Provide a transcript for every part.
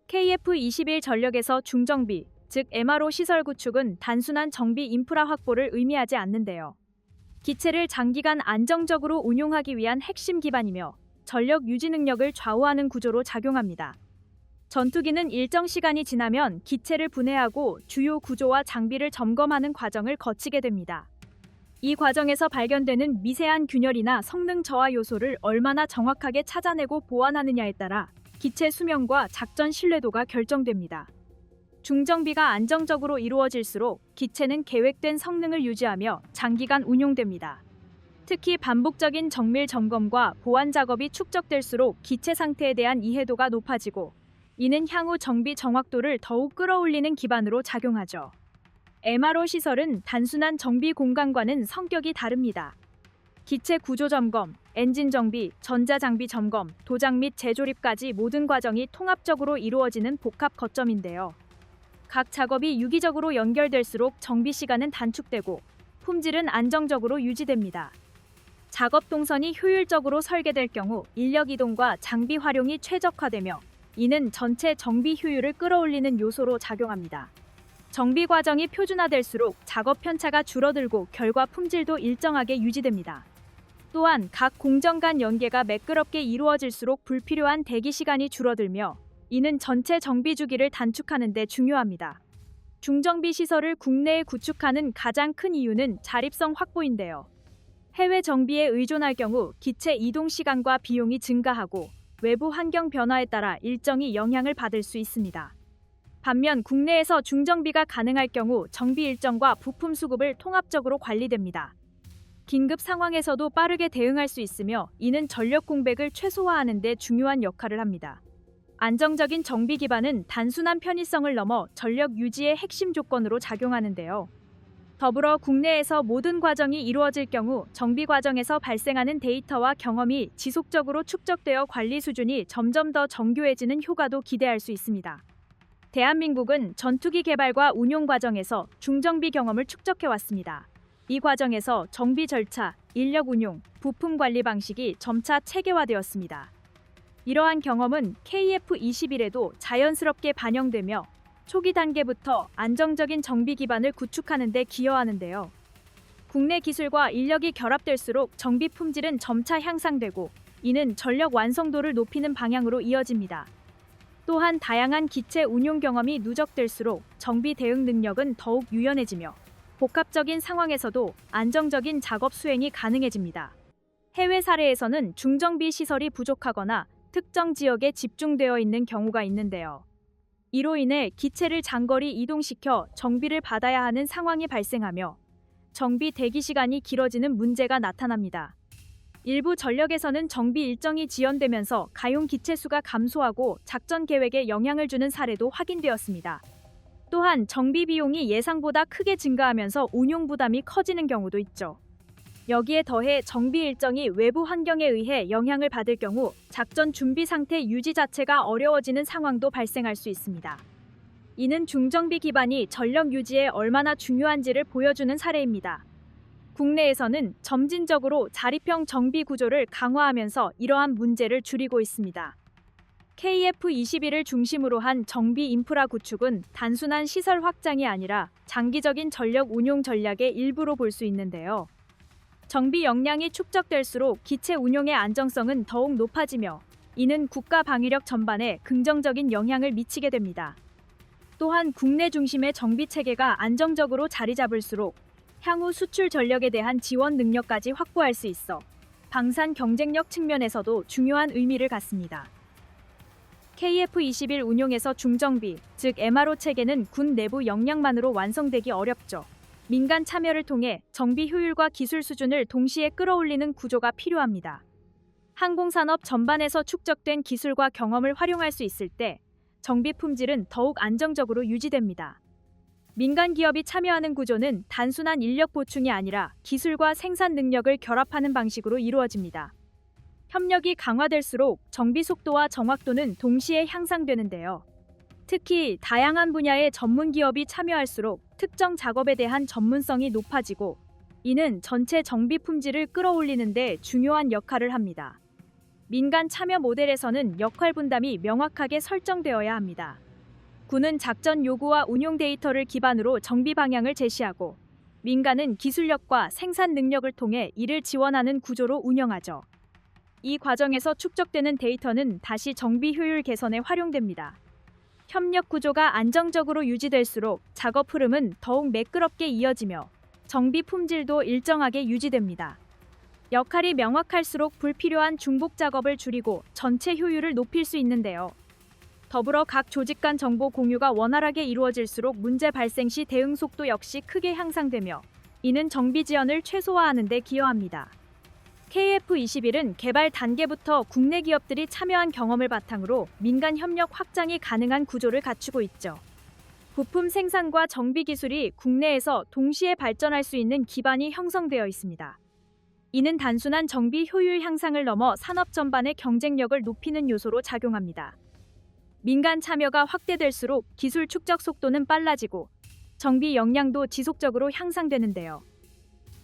KF21 전력에서 중정비, 즉 MRO 시설 구축은 단순한 정비 인프라 확보를 의미하지 않는데요. 기체를 장기간 안정적으로 운용하기 위한 핵심 기반이며 전력 유지 능력을 좌우하는 구조로 작용합니다. 전투기는 일정 시간이 지나면 기체를 분해하고 주요 구조와 장비를 점검하는 과정을 거치게 됩니다. 이 과정에서 발견되는 미세한 균열이나 성능 저하 요소를 얼마나 정확하게 찾아내고 보완하느냐에 따라 기체 수명과 작전 신뢰도가 결정됩니다. 중정비가 안정적으로 이루어질수록 기체는 계획된 성능을 유지하며 장기간 운용됩니다. 특히 반복적인 정밀 점검과 보완 작업이 축적될수록 기체 상태에 대한 이해도가 높아지고 이는 향후 정비 정확도를 더욱 끌어올리는 기반으로 작용하죠. MRO 시설은 단순한 정비 공간과는 성격이 다릅니다. 기체 구조 점검, 엔진 정비, 전자장비 점검, 도장 및 재조립까지 모든 과정이 통합적으로 이루어지는 복합 거점인데요. 각 작업이 유기적으로 연결될수록 정비 시간은 단축되고 품질은 안정적으로 유지됩니다. 작업 동선이 효율적으로 설계될 경우 인력 이동과 장비 활용이 최적화되며 이는 전체 정비 효율을 끌어올리는 요소로 작용합니다. 정비 과정이 표준화될수록 작업 편차가 줄어들고 결과 품질도 일정하게 유지됩니다. 또한 각 공정 간 연계가 매끄럽게 이루어질수록 불필요한 대기 시간이 줄어들며 이는 전체 정비 주기를 단축하는 데 중요합니다. 중정비 시설을 국내에 구축하는 가장 큰 이유는 자립성 확보인데요. 해외 정비에 의존할 경우 기체 이동 시간과 비용이 증가하고 외부 환경 변화에 따라 일정이 영향을 받을 수 있습니다. 반면 국내에서 중정비가 가능할 경우 정비 일정과 부품 수급을 통합적으로 관리됩니다. 긴급 상황에서도 빠르게 대응할 수 있으며 이는 전력 공백을 최소화하는 데 중요한 역할을 합니다. 안정적인 정비 기반은 단순한 편의성을 넘어 전력 유지의 핵심 조건으로 작용하는데요. 더불어 국내에서 모든 과정이 이루어질 경우 정비 과정에서 발생하는 데이터와 경험이 지속적으로 축적되어 관리 수준이 점점 더 정교해지는 효과도 기대할 수 있습니다. 대한민국은 전투기 개발과 운용 과정에서 중정비 경험을 축적해왔습니다. 이 과정에서 정비 절차, 인력 운용, 부품 관리 방식이 점차 체계화되었습니다. 이러한 경험은 KF21에도 자연스럽게 반영되며 초기 단계부터 안정적인 정비 기반을 구축하는 데 기여하는데요. 국내 기술과 인력이 결합될수록 정비 품질은 점차 향상되고 이는 전력 완성도를 높이는 방향으로 이어집니다. 또한 다양한 기체 운용 경험이 누적될수록 정비 대응 능력은 더욱 유연해지며 복합적인 상황에서도 안정적인 작업 수행이 가능해집니다. 해외 사례에서는 중정비 시설이 부족하거나 특정 지역에 집중되어 있는 경우가 있는데요. 이로 인해 기체를 장거리 이동시켜 정비를 받아야 하는 상황이 발생하며 정비 대기 시간이 길어지는 문제가 나타납니다. 일부 전력에서는 정비 일정이 지연되면서 가용 기체 수가 감소하고 작전 계획에 영향을 주는 사례도 확인되었습니다. 또한 정비 비용이 예상보다 크게 증가하면서 운용 부담이 커지는 경우도 있죠. 여기에 더해 정비 일정이 외부 환경에 의해 영향을 받을 경우 작전 준비 상태 유지 자체가 어려워지는 상황도 발생할 수 있습니다. 이는 중정비 기반이 전력 유지에 얼마나 중요한지를 보여주는 사례입니다. 국내에서는 점진적으로 자립형 정비 구조를 강화하면서 이러한 문제를 줄이고 있습니다. KF21을 중심으로 한 정비 인프라 구축은 단순한 시설 확장이 아니라 장기적인 전력 운용 전략의 일부로 볼 수 있는데요. 정비 역량이 축적될수록 기체 운용의 안정성은 더욱 높아지며 이는 국가 방위력 전반에 긍정적인 영향을 미치게 됩니다. 또한 국내 중심의 정비 체계가 안정적으로 자리 잡을수록 향후 수출 전력에 대한 지원 능력까지 확보할 수 있어 방산 경쟁력 측면에서도 중요한 의미를 갖습니다. KF21 운용에서 중정비, 즉 MRO 체계는 군 내부 역량만으로 완성되기 어렵죠. 민간 참여를 통해 정비 효율과 기술 수준을 동시에 끌어올리는 구조가 필요합니다. 항공산업 전반에서 축적된 기술과 경험을 활용할 수 있을 때 정비 품질은 더욱 안정적으로 유지됩니다. 민간 기업이 참여하는 구조는 단순한 인력 보충이 아니라 기술과 생산 능력을 결합하는 방식으로 이루어집니다. 협력이 강화될수록 정비 속도와 정확도는 동시에 향상되는데요. 특히 다양한 분야의 전문 기업이 참여할수록 특정 작업에 대한 전문성이 높아지고 이는 전체 정비 품질을 끌어올리는 데 중요한 역할을 합니다. 민간 참여 모델에서는 역할 분담이 명확하게 설정되어야 합니다. 군은 작전 요구와 운용 데이터를 기반으로 정비 방향을 제시하고 민간은 기술력과 생산 능력을 통해 이를 지원하는 구조로 운영하죠. 이 과정에서 축적되는 데이터는 다시 정비 효율 개선에 활용됩니다. 협력 구조가 안정적으로 유지될수록 작업 흐름은 더욱 매끄럽게 이어지며 정비 품질도 일정하게 유지됩니다. 역할이 명확할수록 불필요한 중복 작업을 줄이고 전체 효율을 높일 수 있는데요. 더불어 각 조직 간 정보 공유가 원활하게 이루어질수록 문제 발생 시 대응 속도 역시 크게 향상되며 이는 정비 지연을 최소화하는 데 기여합니다. KF21은 개발 단계부터 국내 기업들이 참여한 경험을 바탕으로 민간 협력 확장이 가능한 구조를 갖추고 있죠. 부품 생산과 정비 기술이 국내에서 동시에 발전할 수 있는 기반이 형성되어 있습니다. 이는 단순한 정비 효율 향상을 넘어 산업 전반의 경쟁력을 높이는 요소로 작용합니다. 민간 참여가 확대될수록 기술 축적 속도는 빨라지고 정비 역량도 지속적으로 향상되는데요.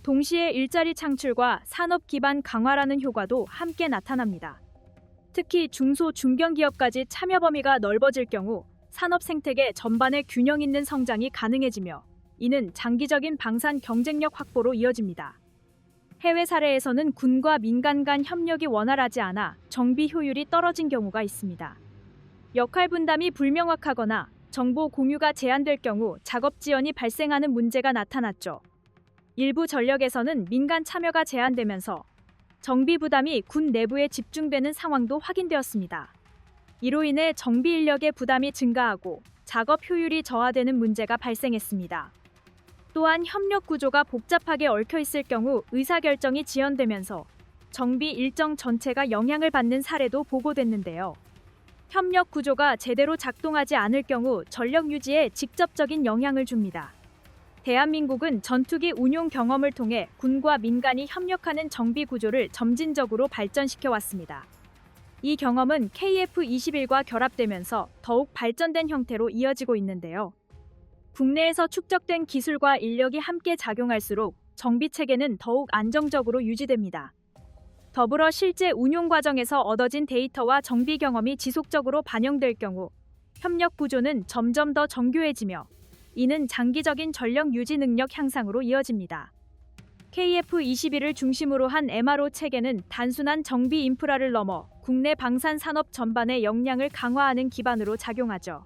동시에 일자리 창출과 산업 기반 강화라는 효과도 함께 나타납니다. 특히 중소 중견기업까지 참여 범위가 넓어질 경우 산업 생태계 전반의 균형 있는 성장이 가능해지며 이는 장기적인 방산 경쟁력 확보로 이어집니다. 해외 사례에서는 군과 민간 간 협력이 원활하지 않아 정비 효율이 떨어진 경우가 있습니다. 역할 분담이 불명확하거나 정보 공유가 제한될 경우 작업 지연이 발생하는 문제가 나타났죠. 일부 전력에서는 민간 참여가 제한되면서 정비 부담이 군 내부에 집중되는 상황도 확인되었습니다. 이로 인해 정비 인력의 부담이 증가하고 작업 효율이 저하되는 문제가 발생했습니다. 또한 협력 구조가 복잡하게 얽혀 있을 경우 의사결정이 지연되면서 정비 일정 전체가 영향을 받는 사례도 보고됐는데요. 협력 구조가 제대로 작동하지 않을 경우 전력 유지에 직접적인 영향을 줍니다. 대한민국은 전투기 운용 경험을 통해 군과 민간이 협력하는 정비 구조를 점진적으로 발전시켜 왔습니다. 이 경험은 KF21과 결합되면서 더욱 발전된 형태로 이어지고 있는데요. 국내에서 축적된 기술과 인력이 함께 작용할수록 정비 체계는 더욱 안정적으로 유지됩니다. 더불어 실제 운용 과정에서 얻어진 데이터와 정비 경험이 지속적으로 반영될 경우 협력 구조는 점점 더 정교해지며 이는 장기적인 전력 유지 능력 향상으로 이어집니다. KF21을 중심으로 한 MRO 체계는 단순한 정비 인프라를 넘어 국내 방산 산업 전반의 역량을 강화하는 기반으로 작용하죠.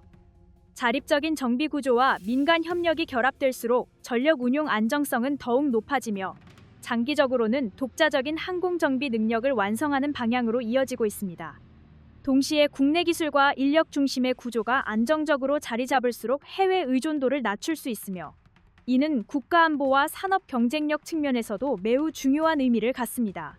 자립적인 정비 구조와 민간 협력이 결합될수록 전력 운용 안정성은 더욱 높아지며 장기적으로는 독자적인 항공 정비 능력을 완성하는 방향으로 이어지고 있습니다. 동시에 국내 기술과 인력 중심의 구조가 안정적으로 자리 잡을수록 해외 의존도를 낮출 수 있으며 이는 국가 안보와 산업 경쟁력 측면에서도 매우 중요한 의미를 갖습니다.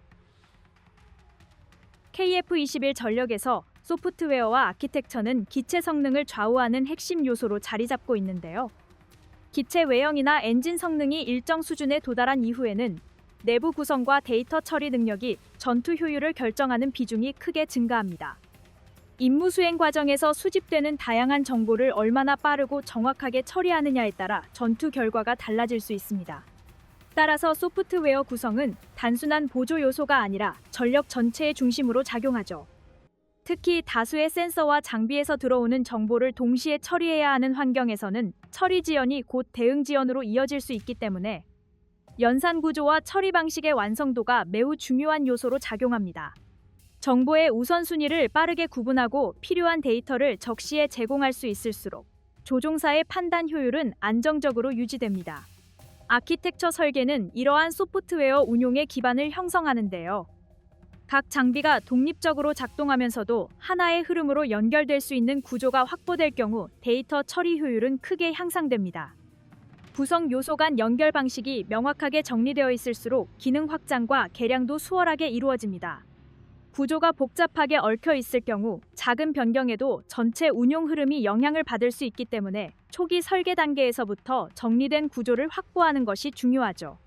KF21 전력에서 소프트웨어와 아키텍처는 기체 성능을 좌우하는 핵심 요소로 자리 잡고 있는데요. 기체 외형이나 엔진 성능이 일정 수준에 도달한 이후에는 내부 구성과 데이터 처리 능력이 전투 효율을 결정하는 비중이 크게 증가합니다. 임무 수행 과정에서 수집되는 다양한 정보를 얼마나 빠르고 정확하게 처리하느냐에 따라 전투 결과가 달라질 수 있습니다. 따라서 소프트웨어 구성은 단순한 보조 요소가 아니라 전력 전체의 중심으로 작용하죠. 특히 다수의 센서와 장비에서 들어오는 정보를 동시에 처리해야 하는 환경에서는 처리 지연이 곧 대응 지연으로 이어질 수 있기 때문에 연산 구조와 처리 방식의 완성도가 매우 중요한 요소로 작용합니다. 정보의 우선순위를 빠르게 구분하고 필요한 데이터를 적시에 제공할 수 있을수록 조종사의 판단 효율은 안정적으로 유지됩니다. 아키텍처 설계는 이러한 소프트웨어 운용의 기반을 형성하는데요. 각 장비가 독립적으로 작동하면서도 하나의 흐름으로 연결될 수 있는 구조가 확보될 경우 데이터 처리 효율은 크게 향상됩니다. 구성 요소 간 연결 방식이 명확하게 정리되어 있을수록 기능 확장과 개량도 수월하게 이루어집니다. 구조가 복잡하게 얽혀 있을 경우 작은 변경에도 전체 운용 흐름이 영향을 받을 수 있기 때문에 초기 설계 단계에서부터 정리된 구조를 확보하는 것이 중요하죠.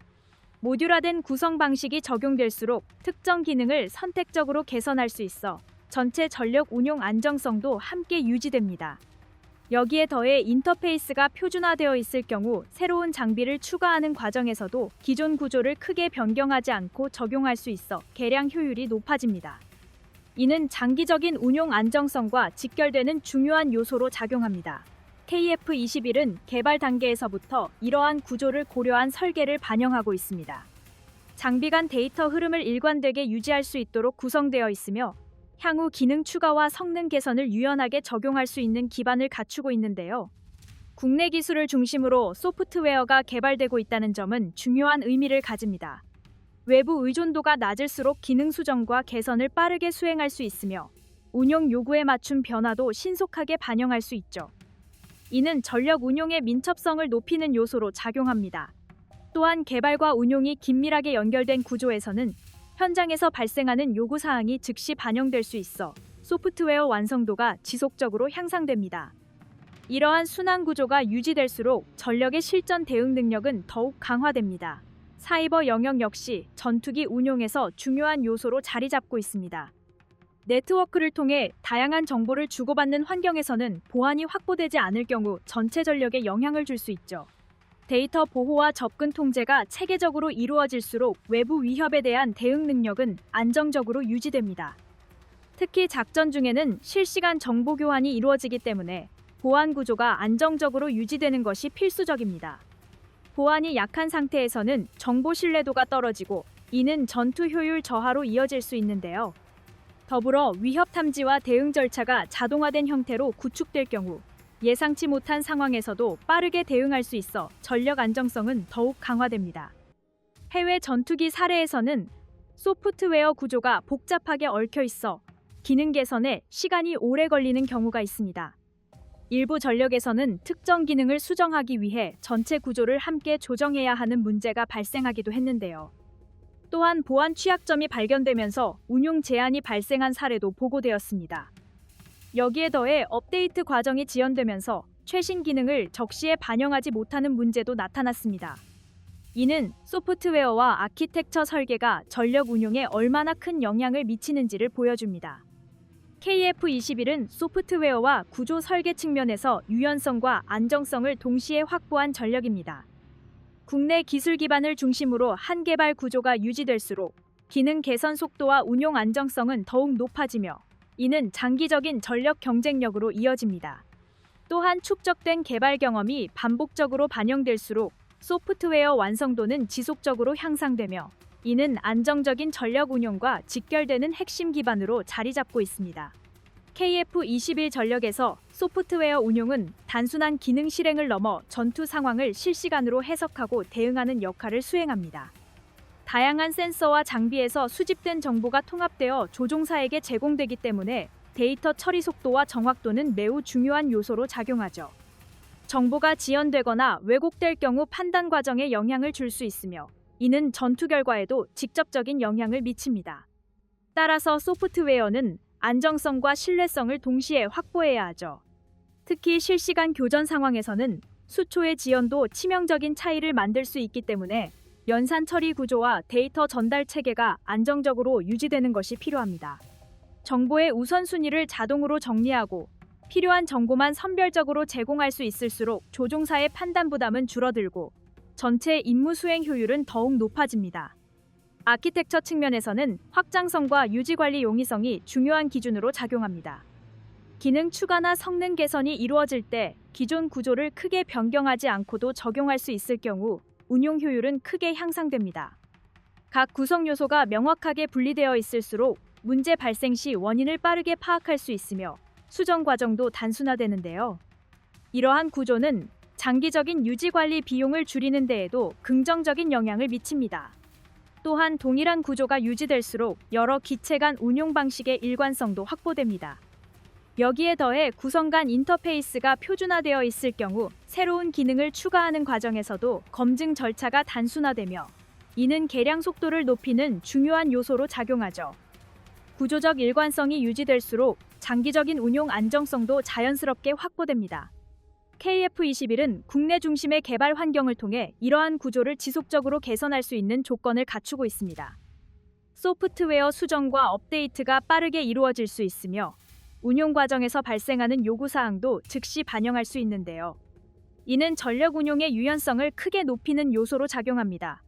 모듈화된 구성 방식이 적용될수록 특정 기능을 선택적으로 개선할 수 있어 전체 전력 운용 안정성도 함께 유지됩니다. 여기에 더해 인터페이스가 표준화되어 있을 경우 새로운 장비를 추가하는 과정에서도 기존 구조를 크게 변경하지 않고 적용할 수 있어 개량 효율이 높아집니다. 이는 장기적인 운용 안정성과 직결되는 중요한 요소로 작용합니다. KF21은 개발 단계에서부터 이러한 구조를 고려한 설계를 반영하고 있습니다. 장비 간 데이터 흐름을 일관되게 유지할 수 있도록 구성되어 있으며 향후 기능 추가와 성능 개선을 유연하게 적용할 수 있는 기반을 갖추고 있는데요. 국내 기술을 중심으로 소프트웨어가 개발되고 있다는 점은 중요한 의미를 가집니다. 외부 의존도가 낮을수록 기능 수정과 개선을 빠르게 수행할 수 있으며 운용 요구에 맞춘 변화도 신속하게 반영할 수 있죠. 이는 전력 운용의 민첩성을 높이는 요소로 작용합니다. 또한 개발과 운용이 긴밀하게 연결된 구조에서는 현장에서 발생하는 요구사항이 즉시 반영될 수 있어 소프트웨어 완성도가 지속적으로 향상됩니다. 이러한 순환 구조가 유지될수록 전력의 실전 대응 능력은 더욱 강화됩니다. 사이버 영역 역시 전투기 운용에서 중요한 요소로 자리 잡고 있습니다. 네트워크를 통해 다양한 정보를 주고받는 환경에서는 보안이 확보되지 않을 경우 전체 전력에 영향을 줄 수 있죠. 데이터 보호와 접근 통제가 체계적으로 이루어질수록 외부 위협에 대한 대응 능력은 안정적으로 유지됩니다. 특히 작전 중에는 실시간 정보 교환이 이루어지기 때문에 보안 구조가 안정적으로 유지되는 것이 필수적입니다. 보안이 약한 상태에서는 정보 신뢰도가 떨어지고 이는 전투 효율 저하로 이어질 수 있는데요. 더불어 위협 탐지와 대응 절차가 자동화된 형태로 구축될 경우 예상치 못한 상황에서도 빠르게 대응할 수 있어 전력 안정성은 더욱 강화됩니다. 해외 전투기 사례에서는 소프트웨어 구조가 복잡하게 얽혀 있어 기능 개선에 시간이 오래 걸리는 경우가 있습니다. 일부 전력에서는 특정 기능을 수정하기 위해 전체 구조를 함께 조정해야 하는 문제가 발생하기도 했는데요. 또한 보안 취약점이 발견되면서 운용 제한이 발생한 사례도 보고되었습니다. 여기에 더해 업데이트 과정이 지연되면서 최신 기능을 적시에 반영하지 못하는 문제도 나타났습니다. 이는 소프트웨어와 아키텍처 설계가 전력 운용에 얼마나 큰 영향을 미치는지를 보여줍니다. KF21은 소프트웨어와 구조 설계 측면에서 유연성과 안정성을 동시에 확보한 전력입니다. 국내 기술 기반을 중심으로 한 개발 구조가 유지될수록 기능 개선 속도와 운용 안정성은 더욱 높아지며 이는 장기적인 전력 경쟁력으로 이어집니다. 또한 축적된 개발 경험이 반복적으로 반영될수록 소프트웨어 완성도는 지속적으로 향상되며 이는 안정적인 전력 운용과 직결되는 핵심 기반으로 자리 잡고 있습니다. KF21 전력에서 소프트웨어 운용은 단순한 기능 실행을 넘어 전투 상황을 실시간으로 해석하고 대응하는 역할을 수행합니다. 다양한 센서와 장비에서 수집된 정보가 통합되어 조종사에게 제공되기 때문에 데이터 처리 속도와 정확도는 매우 중요한 요소로 작용하죠. 정보가 지연되거나 왜곡될 경우 판단 과정에 영향을 줄 수 있으며 이는 전투 결과에도 직접적인 영향을 미칩니다. 따라서 소프트웨어는 안정성과 신뢰성을 동시에 확보해야 하죠. 특히 실시간 교전 상황에서는 수초의 지연도 치명적인 차이를 만들 수 있기 때문에 연산 처리 구조와 데이터 전달 체계가 안정적으로 유지되는 것이 필요합니다. 정보의 우선순위를 자동으로 정리하고 필요한 정보만 선별적으로 제공할 수 있을수록 조종사의 판단 부담은 줄어들고 전체 임무 수행 효율은 더욱 높아집니다. 아키텍처 측면에서는 확장성과 유지 관리 용이성이 중요한 기준으로 작용합니다. 기능 추가나 성능 개선이 이루어질 때 기존 구조를 크게 변경하지 않고도 적용할 수 있을 경우 운용 효율은 크게 향상됩니다. 각 구성 요소가 명확하게 분리되어 있을수록 문제 발생 시 원인을 빠르게 파악할 수 있으며 수정 과정도 단순화되는데요. 이러한 구조는 장기적인 유지 관리 비용을 줄이는 데에도 긍정적인 영향을 미칩니다. 또한 동일한 구조가 유지될수록 여러 기체 간 운용 방식의 일관성도 확보됩니다. 여기에 더해 구성 간 인터페이스가 표준화되어 있을 경우 새로운 기능을 추가하는 과정에서도 검증 절차가 단순화되며 이는 개량 속도를 높이는 중요한 요소로 작용하죠. 구조적 일관성이 유지될수록 장기적인 운용 안정성도 자연스럽게 확보됩니다. KF21은 국내 중심의 개발 환경을 통해 이러한 구조를 지속적으로 개선할 수 있는 조건을 갖추고 있습니다. 소프트웨어 수정과 업데이트가 빠르게 이루어질 수 있으며 운용 과정에서 발생하는 요구사항도 즉시 반영할 수 있는데요. 이는 전력 운용의 유연성을 크게 높이는 요소로 작용합니다.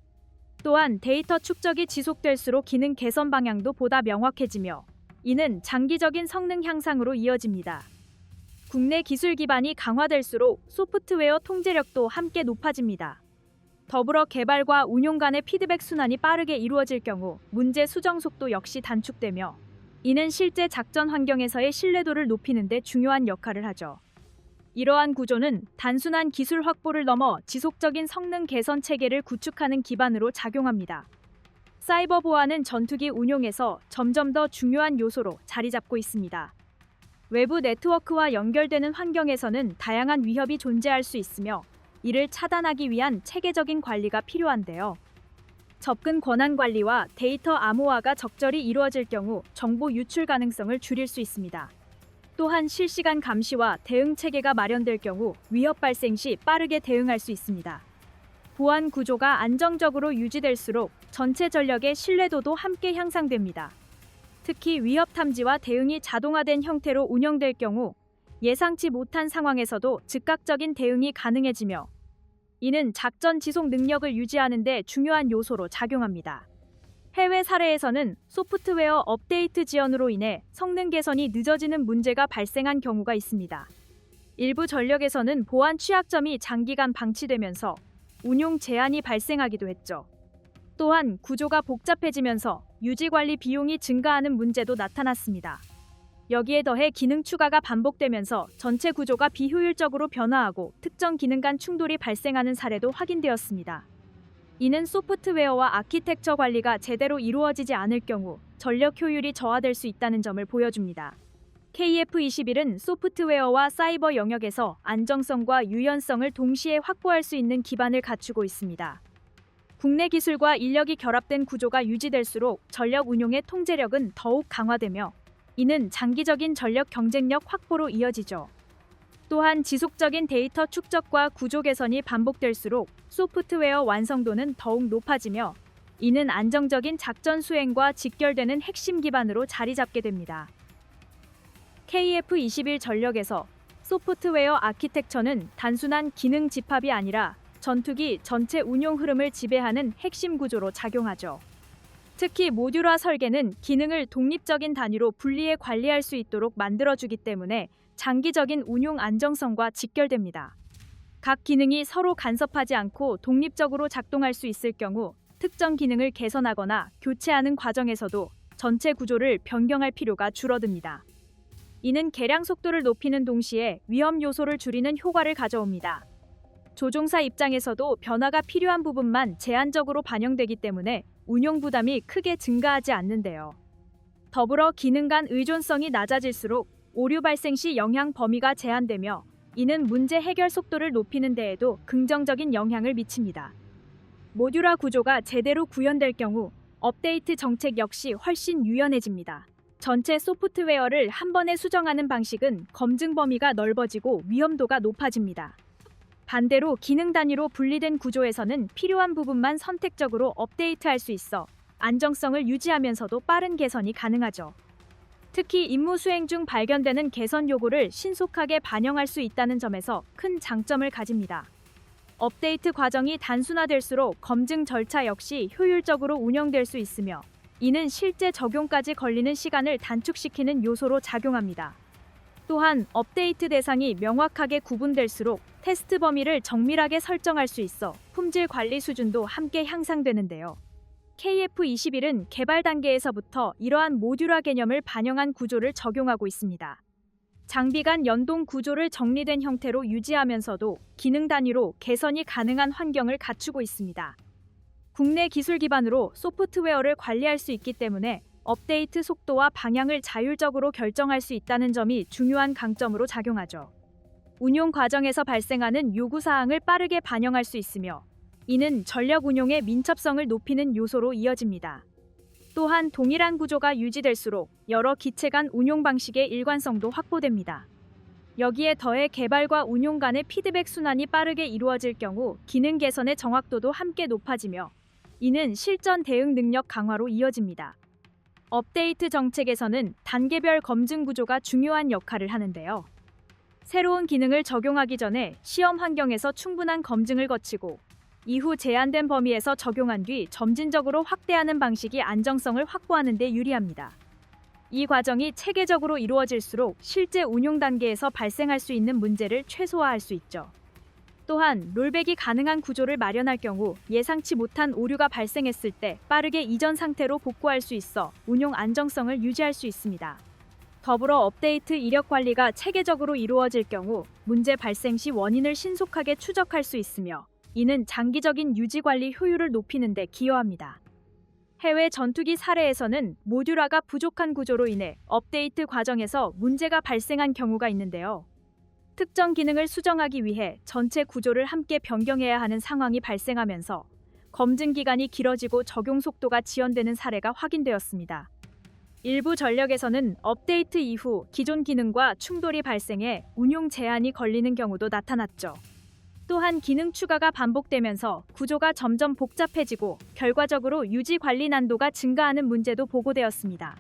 또한 데이터 축적이 지속될수록 기능 개선 방향도 보다 명확해지며 이는 장기적인 성능 향상으로 이어집니다. 국내 기술 기반이 강화될수록 소프트웨어 통제력도 함께 높아집니다. 더불어 개발과 운용 간의 피드백 순환이 빠르게 이루어질 경우 문제 수정 속도 역시 단축되며 이는 실제 작전 환경에서의 신뢰도를 높이는 데 중요한 역할을 하죠. 이러한 구조는 단순한 기술 확보를 넘어 지속적인 성능 개선 체계를 구축하는 기반으로 작용합니다. 사이버 보안은 전투기 운용에서 점점 더 중요한 요소로 자리 잡고 있습니다. 외부 네트워크와 연결되는 환경에서는 다양한 위협이 존재할 수 있으며 이를 차단하기 위한 체계적인 관리가 필요한데요. 접근 권한 관리와 데이터 암호화가 적절히 이루어질 경우 정보 유출 가능성을 줄일 수 있습니다. 또한 실시간 감시와 대응 체계가 마련될 경우 위협 발생 시 빠르게 대응할 수 있습니다. 보안 구조가 안정적으로 유지될수록 전체 전력의 신뢰도도 함께 향상됩니다. 특히 위협 탐지와 대응이 자동화된 형태로 운영될 경우 예상치 못한 상황에서도 즉각적인 대응이 가능해지며 이는 작전 지속 능력을 유지하는 데 중요한 요소로 작용합니다. 해외 사례에서는 소프트웨어 업데이트 지연으로 인해 성능 개선이 늦어지는 문제가 발생한 경우가 있습니다. 일부 전력에서는 보안 취약점이 장기간 방치되면서 운용 제한이 발생하기도 했죠. 또한 구조가 복잡해지면서 유지 관리 비용이 증가하는 문제도 나타났습니다. 여기에 더해 기능 추가가 반복되면서 전체 구조가 비효율적으로 변화하고 특정 기능 간 충돌이 발생하는 사례도 확인되었습니다. 이는 소프트웨어와 아키텍처 관리가 제대로 이루어지지 않을 경우 전력 효율이 저하될 수 있다는 점을 보여줍니다. KF-21은 소프트웨어와 사이버 영역에서 안정성과 유연성을 동시에 확보할 수 있는 기반을 갖추고 있습니다. 국내 기술과 인력이 결합된 구조가 유지될수록 전력 운용의 통제력은 더욱 강화되며 이는 장기적인 전력 경쟁력 확보로 이어지죠. 또한 지속적인 데이터 축적과 구조 개선이 반복될수록 소프트웨어 완성도는 더욱 높아지며 이는 안정적인 작전 수행과 직결되는 핵심 기반으로 자리 잡게 됩니다. KF-21 전력에서 소프트웨어 아키텍처는 단순한 기능 집합이 아니라 전투기 전체 운용 흐름을 지배하는 핵심 구조로 작용하죠. 특히 모듈화 설계는 기능을 독립적인 단위로 분리해 관리할 수 있도록 만들어주기 때문에 장기적인 운용 안정성과 직결됩니다. 각 기능이 서로 간섭하지 않고 독립적으로 작동할 수 있을 경우 특정 기능을 개선하거나 교체하는 과정에서도 전체 구조를 변경할 필요가 줄어듭니다. 이는 개량 속도를 높이는 동시에 위험 요소를 줄이는 효과를 가져옵니다. 조종사 입장에서도 변화가 필요한 부분만 제한적으로 반영되기 때문에 운용 부담이 크게 증가하지 않는데요. 더불어 기능 간 의존성이 낮아질수록 오류 발생 시 영향 범위가 제한되며 이는 문제 해결 속도를 높이는 데에도 긍정적인 영향을 미칩니다. 모듈화 구조가 제대로 구현될 경우 업데이트 정책 역시 훨씬 유연해집니다. 전체 소프트웨어를 한 번에 수정하는 방식은 검증 범위가 넓어지고 위험도가 높아집니다. 반대로 기능 단위로 분리된 구조에서는 필요한 부분만 선택적으로 업데이트할 수 있어 안정성을 유지하면서도 빠른 개선이 가능하죠. 특히 임무 수행 중 발견되는 개선 요구를 신속하게 반영할 수 있다는 점에서 큰 장점을 가집니다. 업데이트 과정이 단순화될수록 검증 절차 역시 효율적으로 운영될 수 있으며 이는 실제 적용까지 걸리는 시간을 단축시키는 요소로 작용합니다. 또한 업데이트 대상이 명확하게 구분될수록 테스트 범위를 정밀하게 설정할 수 있어 품질 관리 수준도 함께 향상되는데요. KF-21은 개발 단계에서부터 이러한 모듈화 개념을 반영한 구조를 적용하고 있습니다. 장비 간 연동 구조를 정리된 형태로 유지하면서도 기능 단위로 개선이 가능한 환경을 갖추고 있습니다. 국내 기술 기반으로 소프트웨어를 관리할 수 있기 때문에 업데이트 속도와 방향을 자율적으로 결정할 수 있다는 점이 중요한 강점으로 작용하죠. 운용 과정에서 발생하는 요구사항을 빠르게 반영할 수 있으며 이는 전력 운용의 민첩성을 높이는 요소로 이어집니다. 또한 동일한 구조가 유지될수록 여러 기체 간 운용 방식의 일관성도 확보됩니다. 여기에 더해 개발과 운용 간의 피드백 순환이 빠르게 이루어질 경우 기능 개선의 정확도도 함께 높아지며 이는 실전 대응 능력 강화로 이어집니다. 업데이트 정책에서는 단계별 검증 구조가 중요한 역할을 하는데요. 새로운 기능을 적용하기 전에 시험 환경에서 충분한 검증을 거치고 이후 제한된 범위에서 적용한 뒤 점진적으로 확대하는 방식이 안정성을 확보하는 데 유리합니다. 이 과정이 체계적으로 이루어질수록 실제 운용 단계에서 발생할 수 있는 문제를 최소화할 수 있죠. 또한 롤백이 가능한 구조를 마련할 경우 예상치 못한 오류가 발생했을 때 빠르게 이전 상태로 복구할 수 있어 운용 안정성을 유지할 수 있습니다. 더불어 업데이트 이력 관리가 체계적으로 이루어질 경우 문제 발생 시 원인을 신속하게 추적할 수 있으며 이는 장기적인 유지 관리 효율을 높이는 데 기여합니다. 해외 전투기 사례에서는 모듈화가 부족한 구조로 인해 업데이트 과정에서 문제가 발생한 경우가 있는데요. 특정 기능을 수정하기 위해 전체 구조를 함께 변경해야 하는 상황이 발생하면서 검증 기간이 길어지고 적용 속도가 지연되는 사례가 확인되었습니다. 일부 전력에서는 업데이트 이후 기존 기능과 충돌이 발생해 운용 제한이 걸리는 경우도 나타났죠. 또한 기능 추가가 반복되면서 구조가 점점 복잡해지고 결과적으로 유지 관리 난도가 증가하는 문제도 보고되었습니다.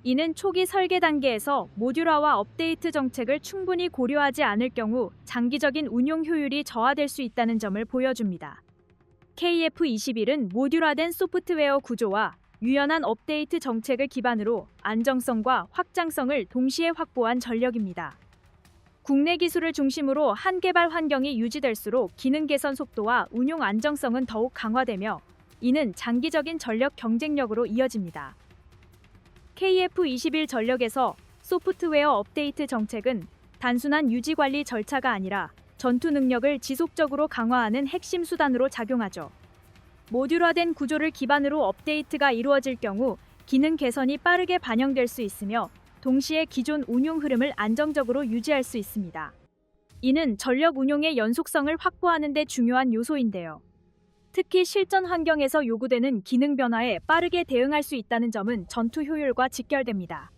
이는 초기 설계 단계에서 모듈화와 업데이트 정책을 충분히 고려하지 않을 경우 장기적인 운용 효율이 저하될 수 있다는 점을 보여줍니다. KF-21은 모듈화된 소프트웨어 구조와 유연한 업데이트 정책을 기반으로 안정성과 확장성을 동시에 확보한 전력입니다. 국내 기술을 중심으로 한 개발 환경이 유지될수록 기능 개선 속도와 운용 안정성은 더욱 강화되며 이는 장기적인 전력 경쟁력으로 이어집니다. KF-21 전력에서 소프트웨어 업데이트 정책은 단순한 유지 관리 절차가 아니라 전투 능력을 지속적으로 강화하는 핵심 수단으로 작용하죠. 모듈화된 구조를 기반으로 업데이트가 이루어질 경우 기능 개선이 빠르게 반영될 수 있으며 동시에 기존 운용 흐름을 안정적으로 유지할 수 있습니다. 이는 전력 운용의 연속성을 확보하는 데 중요한 요소인데요. 특히 실전 환경에서 요구되는 기능 변화에 빠르게 대응할 수 있다는 점은 전투 효율과 직결됩니다.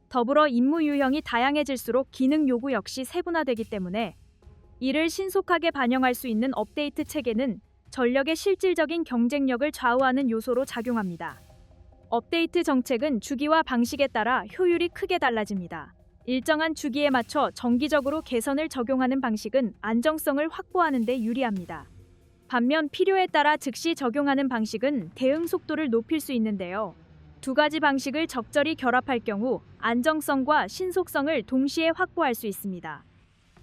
더불어 임무 유형이 다양해질수록 기능 요구 역시 세분화되기 때문에 이를 신속하게 반영할 수 있는 업데이트 체계는 전력의 실질적인 경쟁력을 좌우하는 요소로 작용합니다. 업데이트 정책은 주기와 방식에 따라 효율이 크게 달라집니다. 일정한 주기에 맞춰 정기적으로 개선을 적용하는 방식은 안정성을 확보하는 데 유리합니다. 반면 필요에 따라 즉시 적용하는 방식은 대응 속도를 높일 수 있는데요. 두 가지 방식을 적절히 결합할 경우 안정성과 신속성을 동시에 확보할 수 있습니다.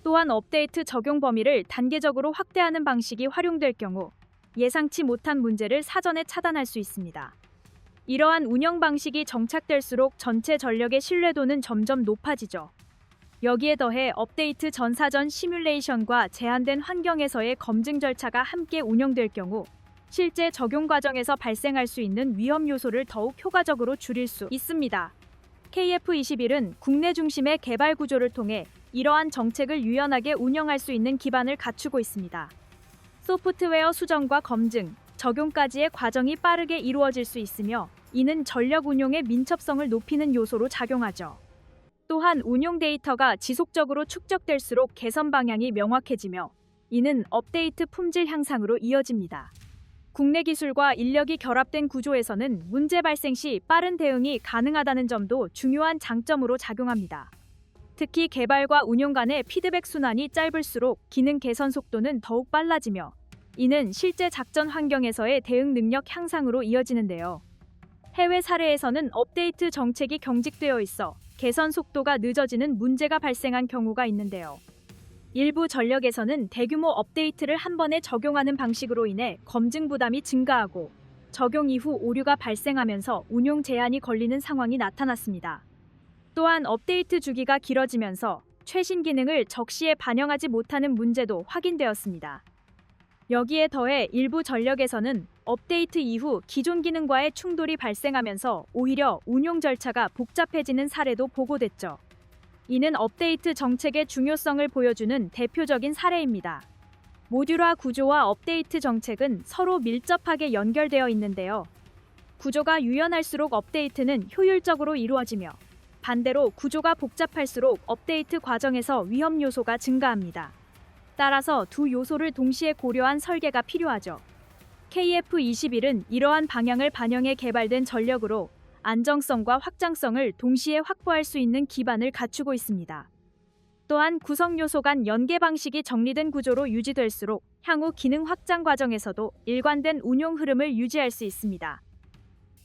또한 업데이트 적용 범위를 단계적으로 확대하는 방식이 활용될 경우 예상치 못한 문제를 사전에 차단할 수 있습니다. 이러한 운영 방식이 정착될수록 전체 전력의 신뢰도는 점점 높아지죠. 여기에 더해 업데이트 전 사전 시뮬레이션과 제한된 환경에서의 검증 절차가 함께 운영될 경우 실제 적용 과정에서 발생할 수 있는 위험 요소를 더욱 효과적으로 줄일 수 있습니다. KF-21은 국내 중심의 개발 구조를 통해 이러한 정책을 유연하게 운영할 수 있는 기반을 갖추고 있습니다. 소프트웨어 수정과 검증, 적용까지의 과정이 빠르게 이루어질 수 있으며 이는 전력 운용의 민첩성을 높이는 요소로 작용하죠. 또한 운용 데이터가 지속적으로 축적될수록 개선 방향이 명확해지며 이는 업데이트 품질 향상으로 이어집니다. 국내 기술과 인력이 결합된 구조에서는 문제 발생 시 빠른 대응이 가능하다는 점도 중요한 장점으로 작용합니다. 특히 개발과 운용 간의 피드백 순환이 짧을수록 기능 개선 속도는 더욱 빨라지며 이는 실제 작전 환경에서의 대응 능력 향상으로 이어지는데요. 해외 사례에서는 업데이트 정책이 경직되어 있어 개선 속도가 늦어지는 문제가 발생한 경우가 있는데요. 일부 전력에서는 대규모 업데이트를 한 번에 적용하는 방식으로 인해 검증 부담이 증가하고 적용 이후 오류가 발생하면서 운용 제한이 걸리는 상황이 나타났습니다. 또한 업데이트 주기가 길어지면서 최신 기능을 적시에 반영하지 못하는 문제도 확인되었습니다. 여기에 더해 일부 전력에서는 업데이트 이후 기존 기능과의 충돌이 발생하면서 오히려 운용 절차가 복잡해지는 사례도 보고됐죠. 이는 업데이트 정책의 중요성을 보여주는 대표적인 사례입니다. 모듈화 구조와 업데이트 정책은 서로 밀접하게 연결되어 있는데요. 구조가 유연할수록 업데이트는 효율적으로 이루어지며 반대로 구조가 복잡할수록 업데이트 과정에서 위험 요소가 증가합니다. 따라서 두 요소를 동시에 고려한 설계가 필요하죠. KF-21은 이러한 방향을 반영해 개발된 전력으로 안정성과 확장성을 동시에 확보할 수 있는 기반을 갖추고 있습니다. 또한 구성 요소 간 연계 방식이 정리된 구조로 유지될수록 향후 기능 확장 과정에서도 일관된 운용 흐름을 유지할 수 있습니다.